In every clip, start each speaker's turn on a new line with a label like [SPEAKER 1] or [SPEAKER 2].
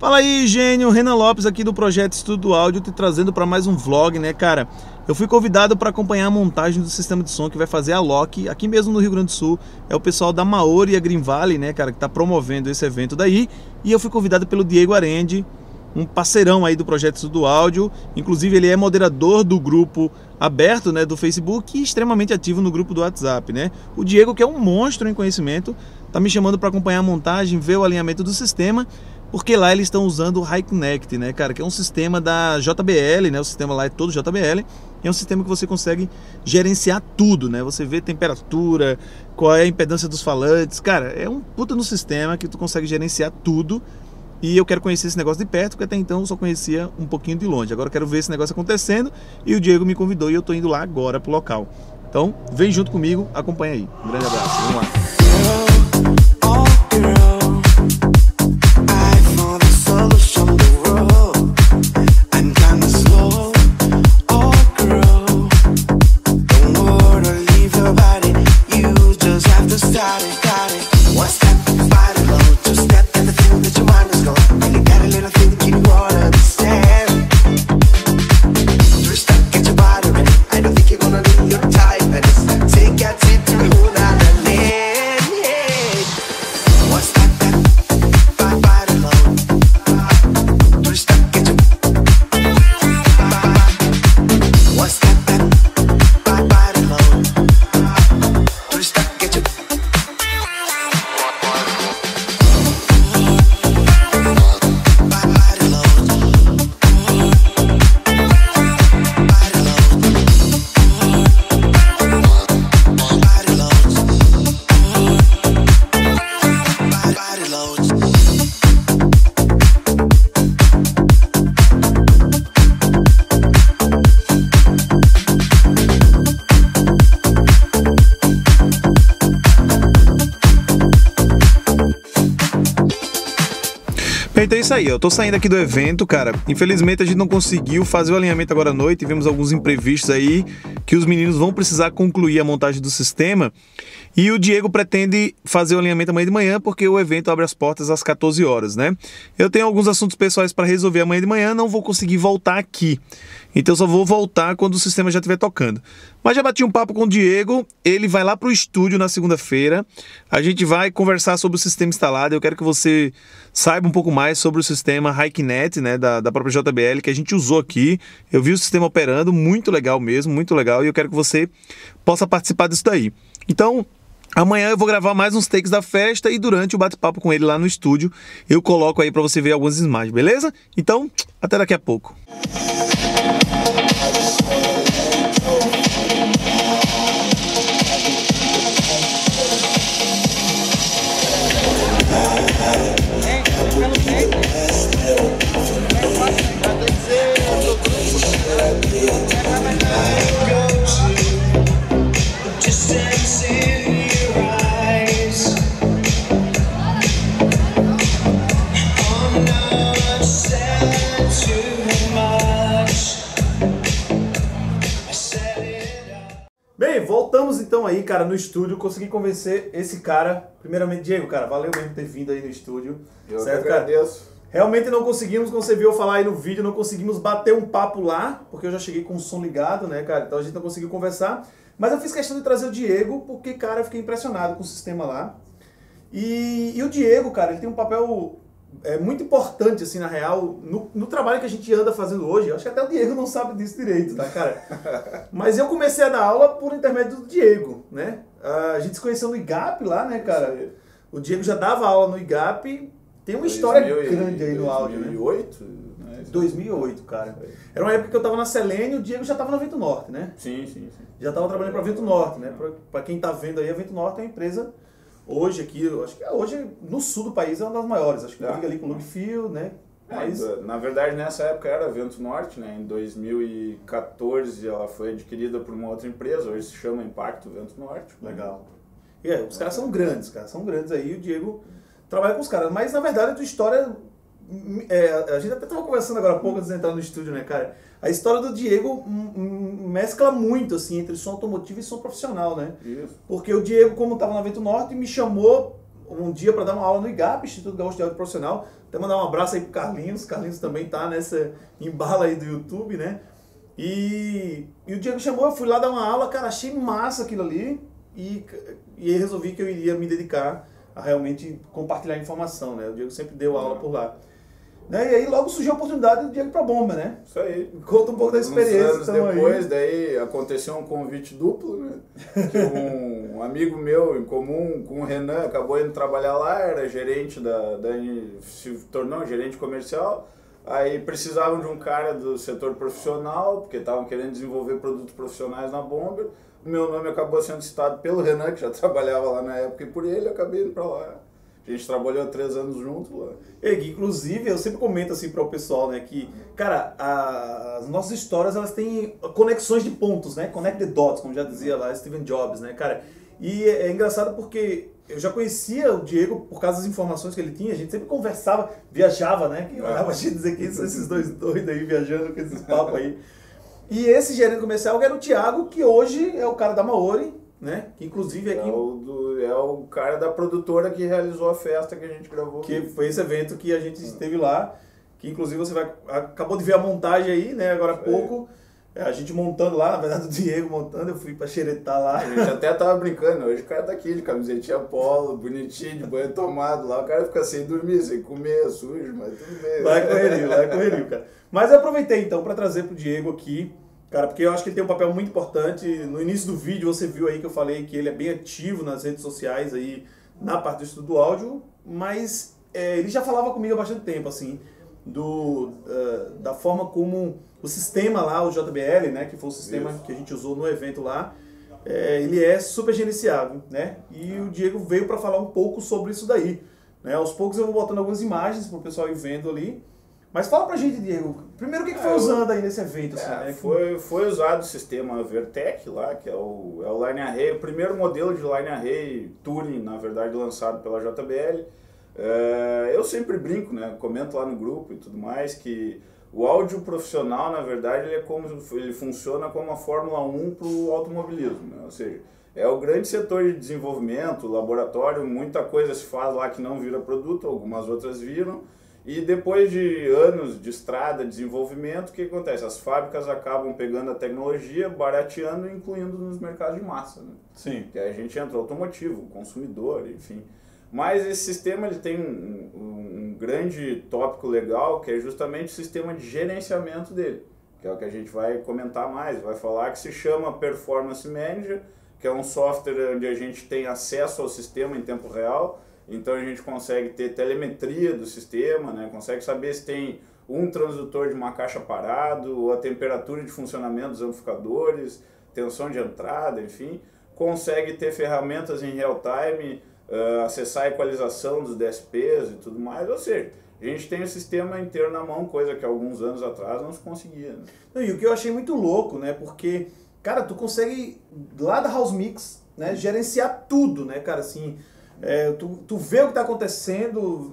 [SPEAKER 1] Fala aí, gênio, Renan Lopes aqui do Projeto Estudo Áudio, te trazendo para mais um vlog, né, cara? Eu fui convidado para acompanhar a montagem do sistema de som que vai fazer a Loki, aqui mesmo no Rio Grande do Sul. É o pessoal da Maori e a Green Valley, né, cara, que tá promovendo esse evento daí. E eu fui convidado pelo Diego Arendi, um parceirão aí do Projeto Estudo Áudio. Inclusive ele é moderador do grupo aberto, né, do Facebook e extremamente ativo no grupo do WhatsApp, né? O Diego, que é um monstro em conhecimento, tá me chamando para acompanhar a montagem, ver o alinhamento do sistema, porque lá eles estão usando o HiConnect, né, cara, que é um sistema da JBL, né? O sistema lá é todo JBL. É um sistema que você consegue gerenciar tudo, né? Você vê temperatura, qual é a impedância dos falantes. Cara, é um puta no sistema que tu consegue gerenciar tudo. E eu quero conhecer esse negócio de perto, porque até então eu só conhecia um pouquinho de longe. Agora eu quero ver esse negócio acontecendo e o Diego me convidou e eu tô indo lá agora pro local. Então, vem junto comigo, acompanha aí. Um grande abraço, vamos lá. Então é isso aí, eu tô saindo aqui do evento, cara. Infelizmente a gente não conseguiu fazer o alinhamento agora à noite, tivemos alguns imprevistos aí, que os meninos vão precisar concluir a montagem do sistema. E o Diego pretende fazer o alinhamento amanhã de manhã, porque o evento abre as portas às 14 horas, né? Eu tenho alguns assuntos pessoais para resolver amanhã de manhã, não vou conseguir voltar aqui. Então só vou voltar quando o sistema já estiver tocando. Mas já bati um papo com o Diego, ele vai lá pro estúdio na segunda-feira. A gente vai conversar sobre o sistema instalado. Eu quero que você saiba um pouco mais sobre o sistema HiConnect, né, da própria JBL, que a gente usou aqui. Eu vi o sistema operando, muito legal mesmo, muito legal. E eu quero que você possa participar disso daí. Então, amanhã eu vou gravar mais uns takes da festa e durante o bate-papo com ele lá no estúdio, eu coloco aí para você ver algumas imagens, beleza? Então, até daqui a pouco. Bem, voltamos então aí, cara, no estúdio. Consegui convencer esse cara. Primeiramente, Diego, cara, valeu mesmo por ter vindo aí no estúdio.
[SPEAKER 2] Eu
[SPEAKER 1] certo,
[SPEAKER 2] que agradeço.
[SPEAKER 1] Cara? Realmente não conseguimos, como você viu eu falar aí no vídeo, não conseguimos bater um papo lá, porque eu já cheguei com o som ligado, né, cara? Então a gente não conseguiu conversar. Mas eu fiz questão de trazer o Diego, porque, cara, eu fiquei impressionado com o sistema lá. E o Diego, cara, ele tem um papel muito importante, assim, na real, no trabalho que a gente anda fazendo hoje. Eu acho que até o Diego não sabe disso direito, tá, cara? Mas eu comecei a dar aula por intermédio do Diego, né? A gente se conheceu no IGAP lá, né, cara? O Diego já dava aula no IGAP. Tem uma história grande aí no áudio, né?
[SPEAKER 2] 2008?
[SPEAKER 1] 2008, cara. Era uma época que eu tava na Selene e o Diego já tava na Vento Norte, né?
[SPEAKER 2] Sim, sim, sim.
[SPEAKER 1] Já tava trabalhando pra Vento Norte, né? Pra quem tá vendo aí, a Vento Norte é uma empresa hoje aqui, eu acho que hoje no sul do país é uma das maiores. Acho que liga ali com o Lugfield, né?
[SPEAKER 2] Mas... na verdade, nessa época era a Vento Norte, né? Em 2014 ela foi adquirida por uma outra empresa, hoje se chama Impacto Vento Norte.
[SPEAKER 1] Legal. E os caras são grandes, cara. São grandes aí. O Diego trabalha com os caras. Mas, na verdade, a tua história... a gente até estava conversando agora há pouco antes de entrar no estúdio, né, cara? A história do Diego mescla muito, assim, entre som automotivo e som profissional, né?
[SPEAKER 2] Isso.
[SPEAKER 1] Porque o Diego, como estava na Vento Norte, me chamou um dia para dar uma aula no IGAP, Instituto Gaúcho de Áudio Profissional. Até mandar um abraço aí pro Carlinhos. Carlinhos também tá nessa embala aí do YouTube, né? E o Diego chamou, eu fui lá dar uma aula, cara, achei massa aquilo ali e resolvi que eu iria me dedicar a realmente compartilhar informação, né? O Diego sempre deu aula por lá. Né? E aí logo surgiu a oportunidade do Diego pra Bomba, né?
[SPEAKER 2] Isso aí.
[SPEAKER 1] Conta um pouco da experiência.
[SPEAKER 2] Uns anos depois, daí aconteceu um convite duplo, né? Que um amigo meu em comum com o Renan acabou indo trabalhar lá, era gerente se tornou gerente comercial. Aí precisavam de um cara do setor profissional, porque estavam querendo desenvolver produtos profissionais na Bomber. O meu nome acabou sendo citado pelo Renan, que já trabalhava lá na época, e por ele eu acabei indo para lá. A gente trabalhou 3 anos juntos lá.
[SPEAKER 1] Inclusive, eu sempre comento assim para o pessoal, né, que, cara, as nossas histórias, elas têm conexões de pontos, né? Connect the dots, como já dizia lá Steve Jobs, né, cara? E é engraçado porque eu já conhecia o Diego por causa das informações que ele tinha, a gente sempre conversava, viajava, né? Que olhava a gente dizer que são esses dois doidos aí viajando com esses papos aí. E esse gerente comercial era o Thiago, que hoje é o cara da Maori, né? Que inclusive aqui...
[SPEAKER 2] É o cara da produtora que realizou a festa que a gente gravou.
[SPEAKER 1] Que foi esse evento que a gente esteve lá, que inclusive você acabou de ver a montagem aí, né? Agora há pouco. A gente montando lá, na verdade o Diego montando, eu fui pra xeretar lá.
[SPEAKER 2] A gente até tava brincando, hoje o cara tá aqui de camisetinha polo, bonitinho, de banho tomado lá, o cara fica sem dormir, sem comer, sujo, mas tudo bem.
[SPEAKER 1] Lá é correrio, cara. Mas eu aproveitei então pra trazer pro Diego aqui, cara, porque eu acho que ele tem um papel muito importante. No início do vídeo você viu aí que eu falei que ele é bem ativo nas redes sociais aí, na parte do estudo do áudio, mas ele já falava comigo há bastante tempo, assim, da forma como o sistema lá, o JBL, né, que foi o sistema que a gente usou no evento lá, ele é super gerenciado, né? E o Diego veio para falar um pouco sobre isso daí, né? Aos poucos eu vou botando algumas imagens para o pessoal ir vendo ali. Mas fala pra gente, Diego, primeiro o que foi usando aí nesse evento? Assim, né?
[SPEAKER 2] Foi usado o sistema Vertec lá, que é o Line Array, o primeiro modelo de Line Array Turing, na verdade, lançado pela JBL. Eu sempre brinco, né, comento lá no grupo e tudo mais, que o áudio profissional, na verdade, ele funciona como a Fórmula 1 para o automobilismo, né? Ou seja, é o grande setor de desenvolvimento, laboratório, muita coisa se faz lá que não vira produto, algumas outras viram. E depois de anos de estrada, desenvolvimento, o que acontece? As fábricas acabam pegando a tecnologia, barateando e incluindo nos mercados de massa, né?
[SPEAKER 1] Sim.
[SPEAKER 2] Que aí a gente entra automotivo, consumidor, enfim. Mas esse sistema ele tem um grande tópico legal, que é justamente o sistema de gerenciamento dele, que é o que a gente vai comentar mais, vai falar, que se chama Performance Manager, que é um software onde a gente tem acesso ao sistema em tempo real. Então a gente consegue ter telemetria do sistema, né? Consegue saber se tem um transdutor de uma caixa parado, ou a temperatura de funcionamento dos amplificadores, tensão de entrada, enfim. Consegue ter ferramentas em real time, acessar a equalização dos DSPs e tudo mais. Ou seja, a gente tem o sistema inteiro na mão, coisa que alguns anos atrás não se conseguia, né?
[SPEAKER 1] E o que eu achei muito louco, né? Porque, cara, tu consegue, lá da House Mix, né, gerenciar tudo, né, cara, assim... tu vê o que está acontecendo,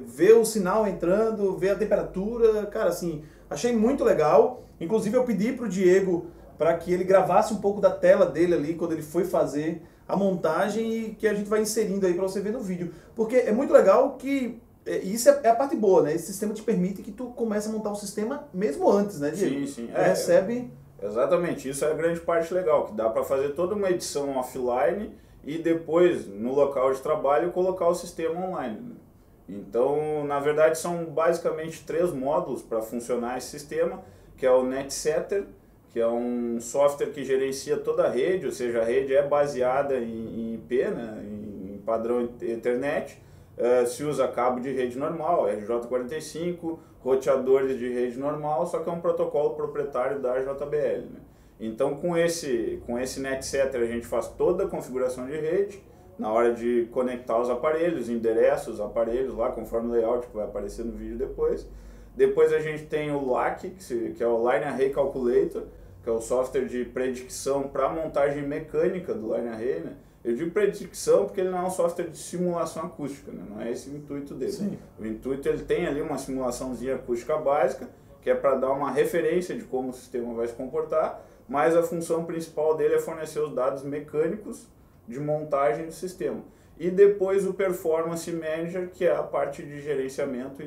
[SPEAKER 1] vê o sinal entrando, vê a temperatura, cara, assim, achei muito legal. Inclusive eu pedi pro Diego para que ele gravasse um pouco da tela dele ali quando ele foi fazer a montagem e que a gente vai inserindo aí para você ver no vídeo. Porque é muito legal que, isso é a parte boa, né? Esse sistema te permite que tu comece a montar o sistema mesmo antes, né, Diego?
[SPEAKER 2] Sim.
[SPEAKER 1] Recebe...
[SPEAKER 2] Exatamente, isso é a grande parte legal, que dá para fazer toda uma edição offline e depois, no local de trabalho, colocar o sistema online, né? Então, na verdade, são basicamente 3 módulos para funcionar esse sistema, que é o NetSetter, que é um software que gerencia toda a rede, ou seja, a rede é baseada em IP, né, em padrão Ethernet. Se usa cabo de rede normal, RJ45, roteadores de rede normal, só que é um protocolo proprietário da JBL, né? Então, com esse NetSetter, a gente faz toda a configuração de rede, na hora de conectar os aparelhos, endereços, aparelhos lá, conforme o layout que vai aparecer no vídeo depois. Depois a gente tem o LAC, que é o Line Array Calculator, que é o software de predicção para montagem mecânica do Line Array, né? Eu digo predicção porque ele não é um software de simulação acústica, né? Não é esse o intuito dele.
[SPEAKER 1] Sim.
[SPEAKER 2] O intuito, ele tem ali uma simulaçãozinha acústica básica, que é para dar uma referência de como o sistema vai se comportar, mas a função principal dele é fornecer os dados mecânicos de montagem do sistema. e depois o Performance Manager, que é a parte de gerenciamento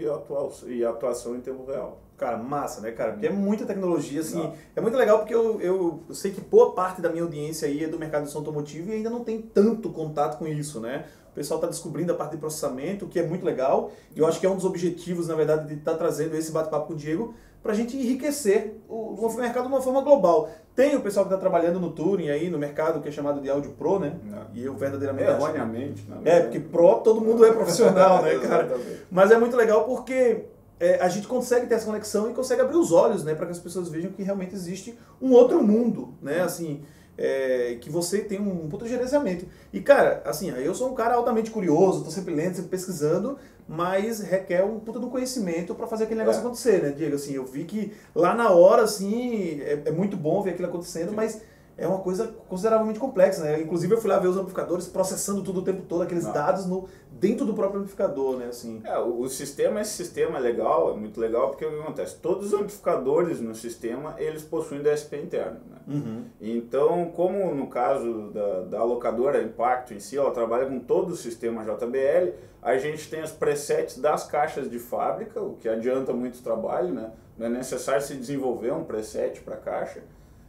[SPEAKER 2] e atuação em tempo real.
[SPEAKER 3] Cara, massa, né, cara? Porque é muita tecnologia, assim, é muito legal porque eu sei que boa parte da minha audiência aí é do mercado de som automotivo e ainda não tem tanto contato com isso, né? O pessoal está descobrindo a parte de processamento, o que é muito legal, e eu acho que é um dos objetivos, na verdade, de estar trazendo esse bate-papo com o Diego, para a gente enriquecer o mercado de uma forma global. Tem o pessoal que está trabalhando no Touring aí, no mercado, que é chamado de Áudio Pro, né? E eu verdadeiramente acho...
[SPEAKER 2] Erroneamente.
[SPEAKER 3] Porque Pro, todo mundo é profissional, né, cara? Mas é muito legal porque... a gente consegue ter essa conexão e consegue abrir os olhos, né, para que as pessoas vejam que realmente existe um outro mundo, né, assim, que você tem um puta gerenciamento. E, cara, assim, eu sou um cara altamente curioso, tô sempre lendo, sempre pesquisando, mas requer um puta do conhecimento para fazer aquele negócio acontecer, né, Diego? Assim, eu vi que lá na hora, assim, é muito bom ver aquilo acontecendo, mas é uma coisa consideravelmente complexa, né? Inclusive eu fui lá ver os amplificadores processando tudo o tempo todo, aqueles dados dentro do próprio amplificador, né? Assim.
[SPEAKER 2] Esse sistema é legal, é muito legal, porque o que acontece? Todos os amplificadores no sistema, eles possuem DSP interno, né?
[SPEAKER 3] Uhum.
[SPEAKER 2] Então, como no caso da locadora Impacto em si, ela trabalha com todo o sistema JBL, a gente tem os presets das caixas de fábrica, o que adianta muito o trabalho, né? Não é necessário se desenvolver um preset para a caixa.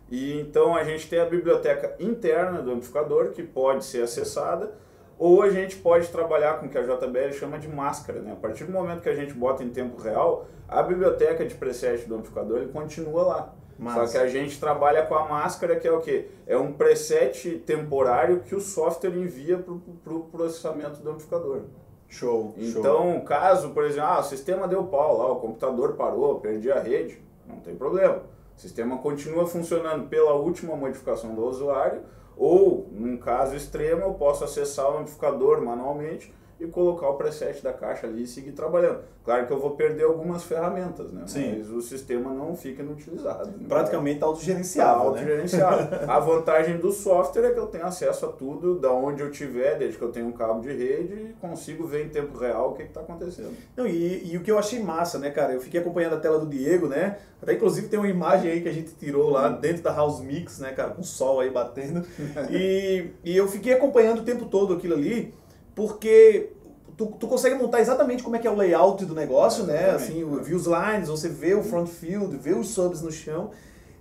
[SPEAKER 2] E então a gente tem a biblioteca interna do amplificador que pode ser acessada, ou a gente pode trabalhar com o que a JBL chama de máscara, né? A partir do momento que a gente bota em tempo real, a biblioteca de preset do amplificador ele continua lá. Só que a gente trabalha com a máscara, que é o quê? É um preset temporário que o software envia para o processamento do amplificador.
[SPEAKER 3] Show.
[SPEAKER 2] Então, caso, por exemplo, o sistema deu pau lá, o computador parou, perdi a rede, não tem problema. O sistema continua funcionando pela última modificação do usuário, ou, num caso extremo, eu posso acessar o amplificador manualmente e colocar o preset da caixa ali e seguir trabalhando. Claro que eu vou perder algumas ferramentas, né?
[SPEAKER 3] Sim.
[SPEAKER 2] Mas o sistema não fica inutilizado.
[SPEAKER 3] Praticamente autogerenciável, né?
[SPEAKER 2] Autogerenciável. A vantagem do software é que eu tenho acesso a tudo, da onde eu tiver, desde que eu tenho um cabo de rede, e consigo ver em tempo real o que está acontecendo.
[SPEAKER 3] Não, e o que eu achei massa, né, cara? Eu fiquei acompanhando a tela do Diego, né? Até inclusive tem uma imagem aí que a gente tirou lá dentro da House Mix, né, cara? Com o sol aí batendo. E eu fiquei acompanhando o tempo todo aquilo ali, porque tu consegue montar exatamente como é que é o layout do negócio, né? Assim, vê os lines, você vê o front field, vê os subs no chão,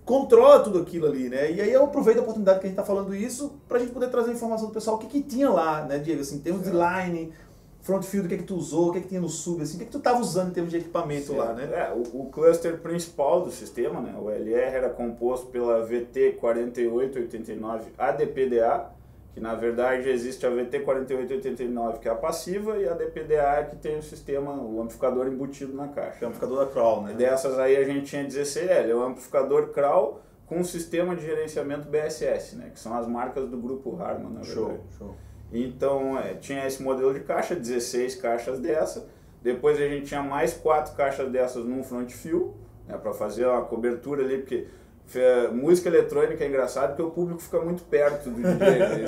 [SPEAKER 3] controla tudo aquilo ali, né? E aí eu aproveito a oportunidade que a gente tá falando isso pra gente poder trazer a informação do pessoal, o que tinha lá, né, Diego? Assim, em termos de line, front field, o que tu usou, o que tinha no sub, assim, o que tu tava usando em termos de equipamento lá, né?
[SPEAKER 2] O cluster principal do sistema, né, o LR, era composto pela VT4889 ADPDA, que na verdade existe a VT4889, que é a passiva, e a DPDA, que tem o sistema, o amplificador embutido na caixa.
[SPEAKER 3] Que é o amplificador da Crawl, né?
[SPEAKER 2] Dessas aí a gente tinha 16L, é um amplificador Crawl com um sistema de gerenciamento BSS, né, que são as marcas do grupo Harman, na verdade.
[SPEAKER 3] Show.
[SPEAKER 2] Então tinha esse modelo de caixa, 16 caixas dessa, depois a gente tinha mais 4 caixas dessas num front fill, né, para fazer uma cobertura ali, porque música eletrônica é engraçado porque o público fica muito perto do DJ, né?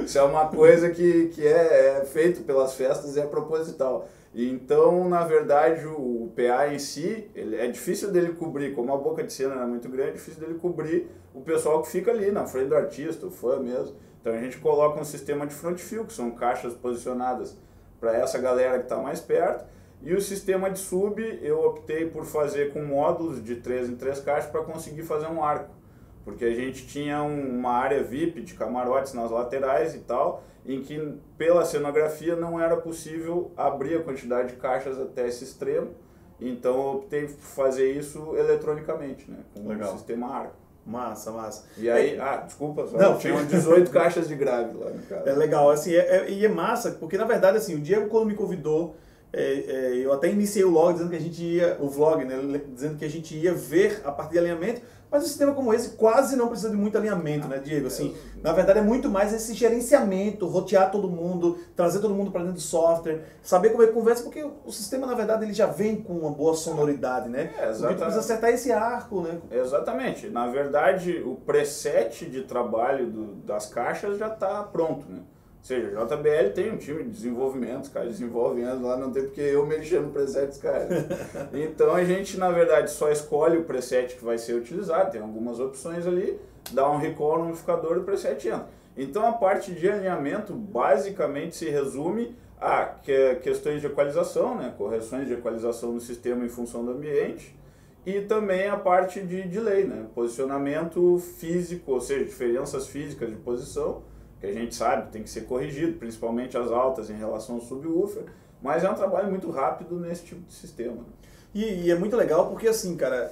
[SPEAKER 2] Isso é uma coisa que é feito pelas festas e é proposital. Então, na verdade, o PA em si, é difícil dele cobrir, como a boca de cena era muito grande, é difícil dele cobrir o pessoal que fica ali na frente do artista, o fã mesmo. Então a gente coloca um sistema de front fill, que são caixas posicionadas para essa galera que está mais perto. E o sistema de sub eu optei por fazer com módulos de 3 em 3 caixas para conseguir fazer um arco. Porque a gente tinha uma área VIP de camarotes nas laterais e tal, em que pela cenografia não era possível abrir a quantidade de caixas até esse extremo. Então eu optei por fazer isso eletronicamente, né, com o sistema arco.
[SPEAKER 3] Massa.
[SPEAKER 2] E aí, desculpa, só tinham 18 caixas de grave lá no caso.
[SPEAKER 3] É legal, assim, e é massa, porque na verdade, assim, o Diego quando me convidou, eu até iniciei o vlog dizendo que a gente ia, dizendo que a gente ia ver a parte de alinhamento, mas um sistema como esse quase não precisa de muito alinhamento, né, Diego? Assim, na verdade é muito mais esse gerenciamento, rotear todo mundo, trazer todo mundo para dentro do software, saber como é que conversa, porque o sistema, na verdade, ele já vem com uma boa sonoridade, né? O que precisa acertar esse arco, né?
[SPEAKER 2] Exatamente. Na verdade, o preset de trabalho das caixas já está pronto, né? Ou seja, a JBL tem um time de desenvolvimento, os caras desenvolvem lá, não tem porque eu mexer no preset dos caras. Então a gente, na verdade, só escolhe o preset que vai ser utilizado, tem algumas opções ali, dá um recall no amplificador e o preset entra. Então a parte de alinhamento basicamente se resume a questões de equalização, né? Correções de equalização no sistema em função do ambiente, e também a parte de delay, né? Posicionamento físico, ou seja, diferenças físicas de posição, que a gente sabe tem que ser corrigido, principalmente as altas em relação ao subwoofer, mas é um trabalho muito rápido nesse tipo de sistema.
[SPEAKER 3] E é muito legal porque, assim, cara,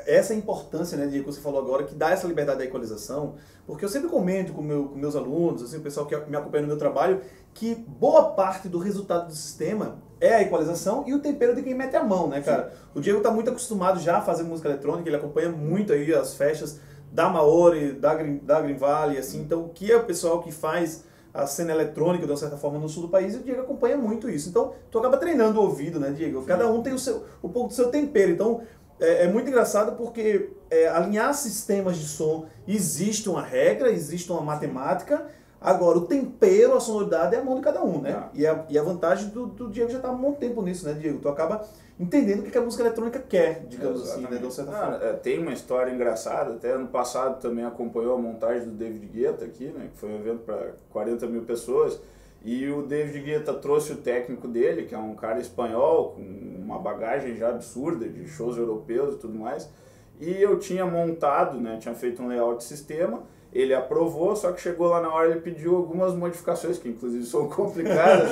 [SPEAKER 3] essa importância, né, de que você falou agora, que dá essa liberdade da equalização, porque eu sempre comento com meus alunos, assim, o pessoal que me acompanha no meu trabalho, que boa parte do resultado do sistema é a equalização e o tempero de quem mete a mão, né, cara? Sim. O Diego tá muito acostumado já a fazer música eletrônica, ele acompanha muito aí as festas da Maori, da Green Valley, assim, então, que é o pessoal que faz a cena eletrônica, de uma certa forma, no sul do país, e o Diego acompanha muito isso. Então, tu acaba treinando o ouvido, né, Diego? Cada um tem um pouco do seu tempero. Então, é muito engraçado porque alinhar sistemas de som, existe uma regra, existe uma matemática. Agora, o tempero, a sonoridade é a mão de cada um, né? E a vantagem do Diego já está há muito tempo nisso, né, Diego? Tu acaba entendendo o que a música eletrônica quer, digamos assim, né, de uma certa forma.
[SPEAKER 2] Tem uma história engraçada, até ano passado também acompanhou a montagem do David Guetta aqui, né, que foi um evento para 40 mil pessoas, e o David Guetta trouxe o técnico dele, que é um cara espanhol, com uma bagagem já absurda de shows europeus e tudo mais, e eu tinha montado, né, tinha feito um layout de sistema. Ele aprovou, só que chegou lá na hora, ele pediu algumas modificações, que inclusive são complicadas,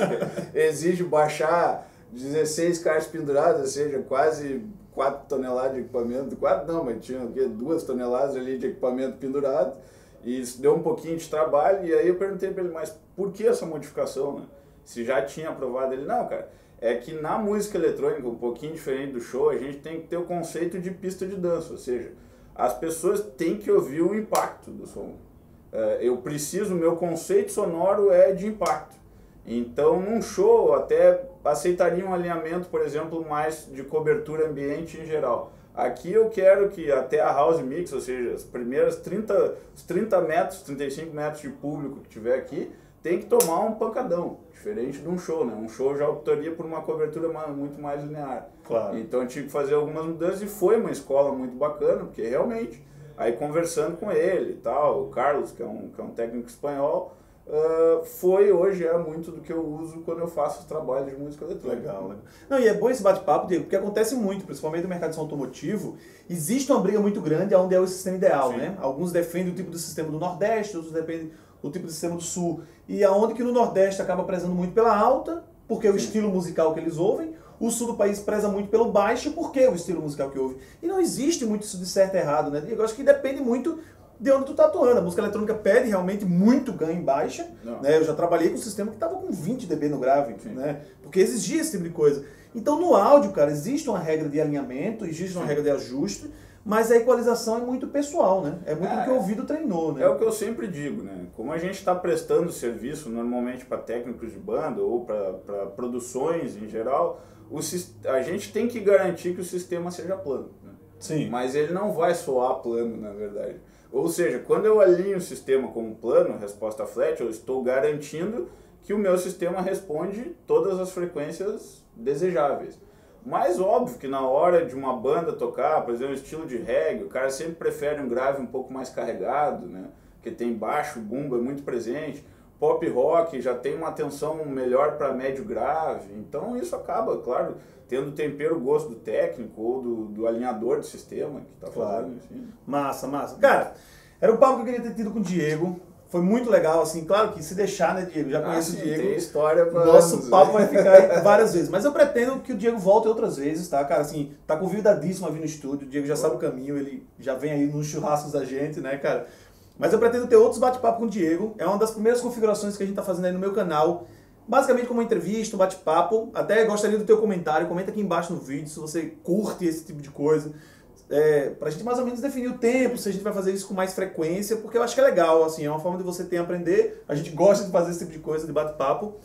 [SPEAKER 2] exige baixar 16 caixas penduradas, ou seja, quase 4 toneladas de equipamento, 4 não, mas tinha 2 toneladas ali de equipamento pendurado, e isso deu um pouquinho de trabalho, e aí eu perguntei para ele, mas por que essa modificação, né? Se já tinha aprovado, ele, não, cara, é que na música eletrônica, um pouquinho diferente do show, a gente tem que ter o conceito de pista de dança, ou seja, as pessoas têm que ouvir o impacto do som. Meu conceito sonoro é de impacto. Então, num show, até aceitaria um alinhamento, por exemplo, mais de cobertura ambiente em geral. Aqui eu quero que até a house mix, ou seja, os 30 metros, 35 metros de público que tiver aqui, tem que tomar um pancadão, diferente de um show, né? Um show já optaria por uma cobertura muito mais linear.
[SPEAKER 3] Claro.
[SPEAKER 2] Então eu tive que fazer algumas mudanças e foi uma escola muito bacana, porque realmente, aí conversando com ele e tal, o Carlos, que é um técnico espanhol, hoje é muito do que eu uso quando eu faço os trabalhos de música eletrônica.
[SPEAKER 3] Legal. Não, e é bom esse bate-papo, Diego, porque acontece muito, principalmente no mercado de som automotivo, existe uma briga muito grande onde é o sistema ideal, né? Alguns defendem o tipo de sistema do Nordeste, outros defendem o tipo de sistema do Sul, e aonde que no Nordeste acaba prezando muito pela alta, porque é o estilo musical que eles ouvem, o Sul do país preza muito pelo baixo, porque é o estilo musical que ouve. E não existe muito isso de certo e errado, né? Eu acho que depende muito de onde tu tá atuando. A música eletrônica pede realmente muito ganho em baixa, né? Eu já trabalhei com um sistema que tava com 20 dB no grave, né? Porque exigia esse tipo de coisa. Então no áudio, cara, existe uma regra de alinhamento, existe uma regra de ajuste, mas a equalização é muito pessoal, né? É muito o que o ouvido treinou, né?
[SPEAKER 2] É o que eu sempre digo, né? Como a gente está prestando serviço normalmente para técnicos de banda ou para produções em geral, a gente tem que garantir que o sistema seja plano, né?
[SPEAKER 3] Sim.
[SPEAKER 2] Mas ele não vai soar plano, na verdade. Ou seja, quando eu alinho o sistema como plano, resposta flat, eu estou garantindo que o meu sistema responde todas as frequências desejáveis. Mas óbvio que na hora de uma banda tocar, por exemplo, estilo de reggae, o cara sempre prefere um grave um pouco mais carregado, né? Porque tem baixo, bumbo é muito presente. Pop rock já tem uma atenção melhor para médio grave. Então isso acaba, claro, tendo tempero gosto do técnico ou do alinhador do sistema que está fazendo. Enfim.
[SPEAKER 3] Massa. Cara, era um papo que eu queria ter tido com o Diego. Foi muito legal, assim, claro que se deixar, né, Diego? Já conheço o Diego.
[SPEAKER 2] Tem história pra
[SPEAKER 3] Nosso
[SPEAKER 2] anos,
[SPEAKER 3] papo vai ficar aí várias vezes. Mas eu pretendo que o Diego volte outras vezes, tá, cara? Assim, tá convidadíssimo a vir no estúdio. O Diego já sabe o caminho, ele já vem aí nos churrascos da gente, né, cara? Mas eu pretendo ter outros bate-papo com o Diego. É uma das primeiras configurações que a gente tá fazendo aí no meu canal. Basicamente como uma entrevista, um bate-papo. Até gostaria do teu comentário. Comenta aqui embaixo no vídeo se você curte esse tipo de coisa. Pra gente mais ou menos definir o tempo, se a gente vai fazer isso com mais frequência, porque eu acho que é legal, assim, é uma forma de você ter a aprender. A gente gosta de fazer esse tipo de coisa, de bate-papo.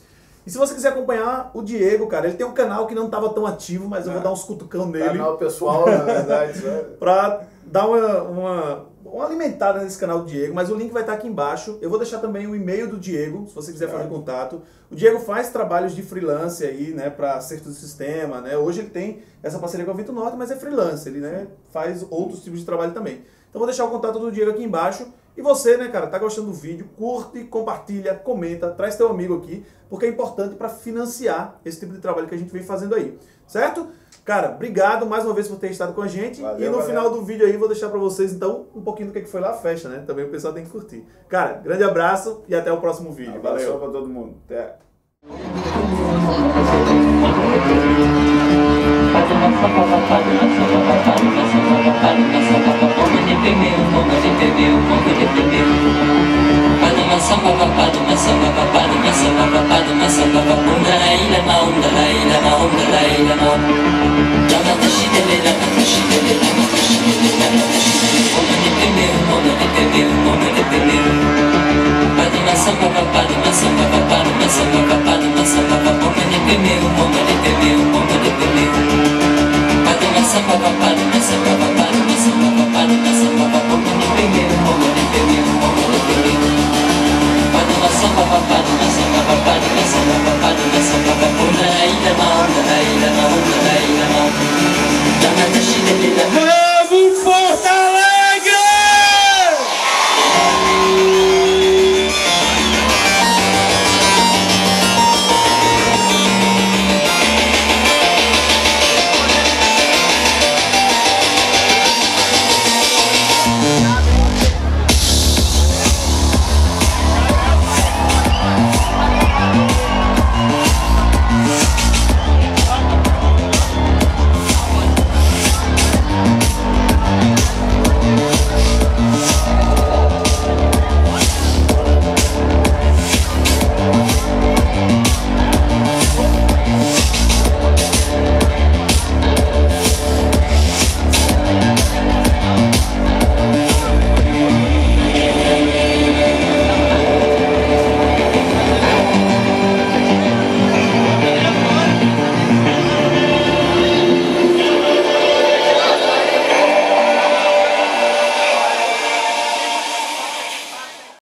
[SPEAKER 3] E se você quiser acompanhar o Diego, cara, ele tem um canal que não estava tão ativo, mas eu vou dar uns cutucão nele.
[SPEAKER 2] Canal pessoal, na verdade, sabe?
[SPEAKER 3] Pra dar uma alimentada nesse canal do Diego, mas o link vai estar aqui embaixo. Eu vou deixar também o e-mail do Diego, se você quiser fazer contato. O Diego faz trabalhos de freelance aí, né, para acerto do sistema, né? Hoje ele tem essa parceria com a Vitor Norte, mas é freelance, ele, né, faz outros tipos de trabalho também. Então vou deixar o contato do Diego aqui embaixo. E você, né, cara, tá gostando do vídeo, curte, compartilha, comenta, traz teu amigo aqui, porque é importante para financiar esse tipo de trabalho que a gente vem fazendo aí, certo? Cara, obrigado mais uma vez por ter estado com a gente.
[SPEAKER 2] Valeu,
[SPEAKER 3] e no final do vídeo aí vou deixar para vocês, então, um pouquinho do que foi lá a festa, né? Também o pessoal tem que curtir. Cara, grande abraço e até o próximo vídeo.
[SPEAKER 2] Abraço
[SPEAKER 3] Valeu.
[SPEAKER 2] para todo mundo. Até.
[SPEAKER 4] Pode